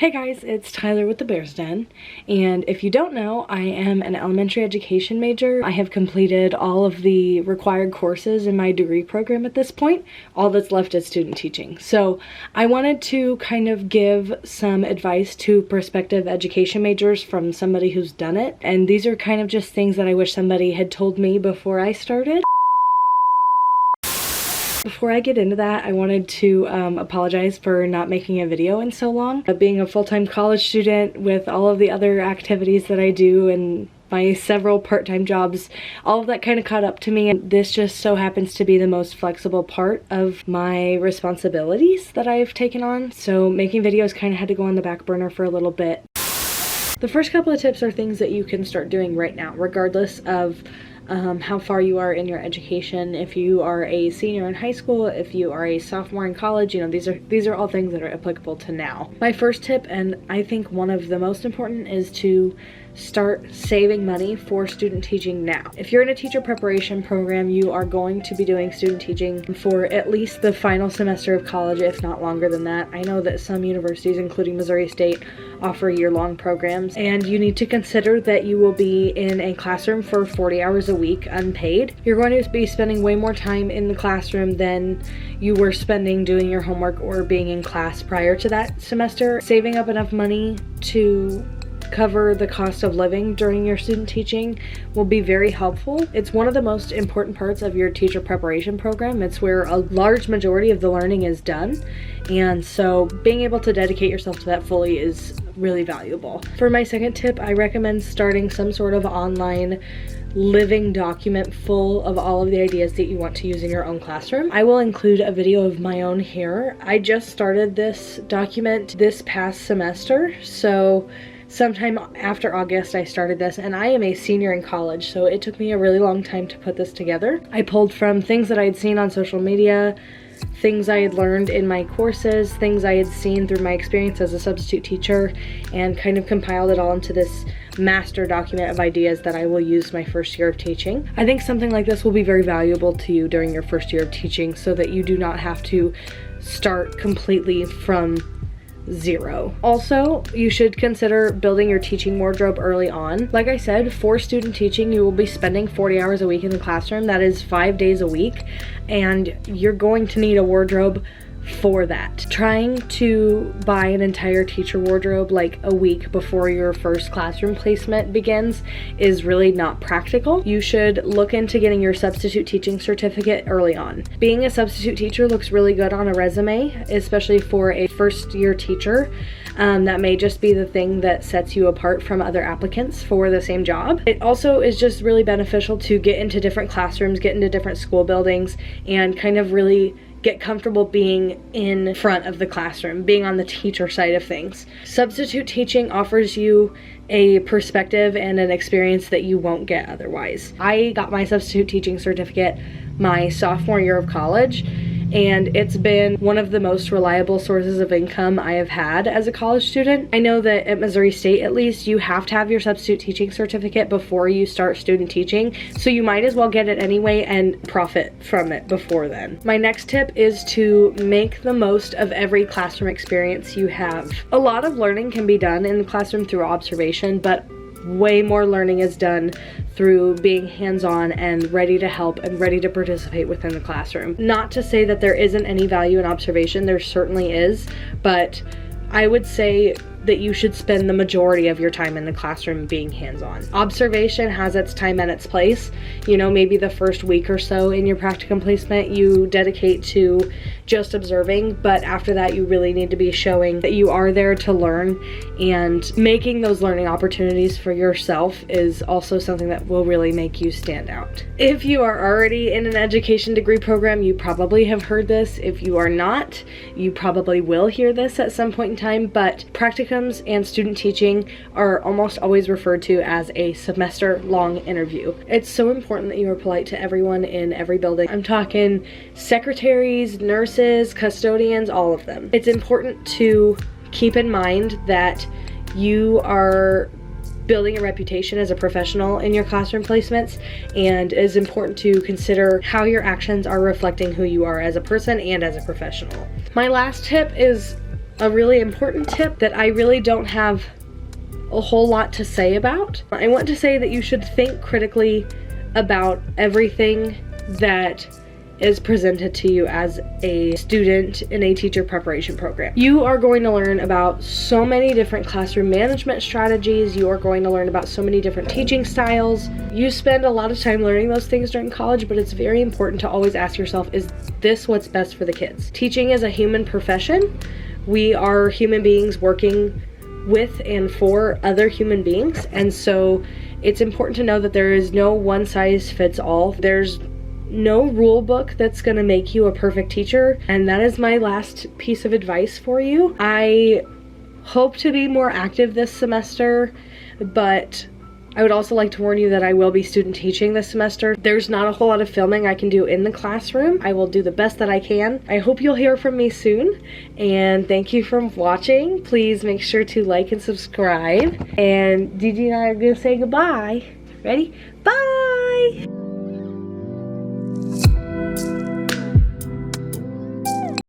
Hey guys, it's Tyler with the Bears Den, and if you don't know, I am an elementary education major. I have completed all of the required courses in my degree program at this point. All that's left is student teaching. So I wanted to kind of give some advice to prospective education majors from somebody who's done it, and these are kind of just things that I wish somebody had told me before I started. Before I get into that, I wanted to apologize for not making a video in so long. Being a full-time college student with all of the other activities that I do and my several part-time jobs, all of that kind of caught up to me, and this just so happens to be the most flexible part of my responsibilities that I've taken on. So making videos kind of had to go on the back burner for a little bit. The first couple of tips are things that you can start doing right now, regardless of how far you are in your education. If you are a senior in high school, if you are a sophomore in college, you know, these are all things that are applicable to now. My first tip, and I think one of the most important, is to start saving money for student teaching now. If you're in a teacher preparation program, you are going to be doing student teaching for at least the final semester of college, if not longer than that. I know that some universities, including Missouri State, offer year-long programs, and you need to consider that you will be in a classroom for 40 hours a week unpaid. You're going to be spending way more time in the classroom than you were spending doing your homework or being in class prior to that semester. Saving up enough money to cover the cost of living during your student teaching will be very helpful. It's one of the most important parts of your teacher preparation program. It's where a large majority of the learning is done, and so being able to dedicate yourself to that fully is really valuable. For my second tip, I recommend starting some sort of online living document full of all of the ideas that you want to use in your own classroom. I will include a video of my own here. I just started this document this past semester, so sometime after August I started this, and I am a senior in college, so it took me a really long time to put this together. I pulled from things that I had seen on social media, things I had learned in my courses, things I had seen through my experience as a substitute teacher, and kind of compiled it all into this master document of ideas that I will use my first year of teaching. I think something like this will be very valuable to you during your first year of teaching, so that you do not have to start completely from zero. Also, you should consider building your teaching wardrobe early on. Like I said, for student teaching, you will be spending 40 hours a week in the classroom. That is 5 days a week, and you're going to need a wardrobe for that. Trying to buy an entire teacher wardrobe like a week before your first classroom placement begins is really not practical. You should look into getting your substitute teaching certificate early on. Being a substitute teacher looks really good on a resume, especially for a first year teacher. That may just be the thing that sets you apart from other applicants for the same job. It also is just really beneficial to get into different classrooms, get into different school buildings, and kind of really get comfortable being in front of the classroom, being on the teacher side of things. Substitute teaching offers you a perspective and an experience that you won't get otherwise. I got my substitute teaching certificate my sophomore year of college, and it's been one of the most reliable sources of income I have had as a college student. I know that at Missouri State, at least, you have to have your substitute teaching certificate before you start student teaching, so you might as well get it anyway and profit from it before then. My next tip is to make the most of every classroom experience you have. A lot of learning can be done in the classroom through observation, but way more learning is done through being hands-on and ready to help and ready to participate within the classroom. Not to say that there isn't any value in observation, there certainly is, but I would say that you should spend the majority of your time in the classroom being hands-on. Observation has its time and its place. You know, maybe the first week or so in your practicum placement you dedicate to just observing, but after that you really need to be showing that you are there to learn, and making those learning opportunities for yourself is also something that will really make you stand out. If you are already in an education degree program, you probably have heard this. If you are not, you probably will hear this at some point in time, but practicum and student teaching are almost always referred to as a semester-long interview. It's so important that you are polite to everyone in every building. I'm talking secretaries, nurses, custodians, all of them. It's important to keep in mind that you are building a reputation as a professional in your classroom placements, and it is important to consider how your actions are reflecting who you are as a person and as a professional. My last tip is a really important tip that I really don't have a whole lot to say about. I want to say that you should think critically about everything that is presented to you as a student in a teacher preparation program. You are going to learn about so many different classroom management strategies. You are going to learn about so many different teaching styles. You spend a lot of time learning those things during college, but it's very important to always ask yourself, is this what's best for the kids? Teaching is a human profession. We are human beings working with and for other human beings, and so it's important to know that there is no one size fits all. There's no rule book that's gonna make you a perfect teacher, and that is my last piece of advice for you. I hope to be more active this semester, but I would also like to warn you that I will be student teaching this semester. There's not a whole lot of filming I can do in the classroom. I will do the best that I can. I hope you'll hear from me soon, and thank you for watching. Please make sure to like and subscribe, and Gigi and I are gonna say goodbye. Ready? Bye!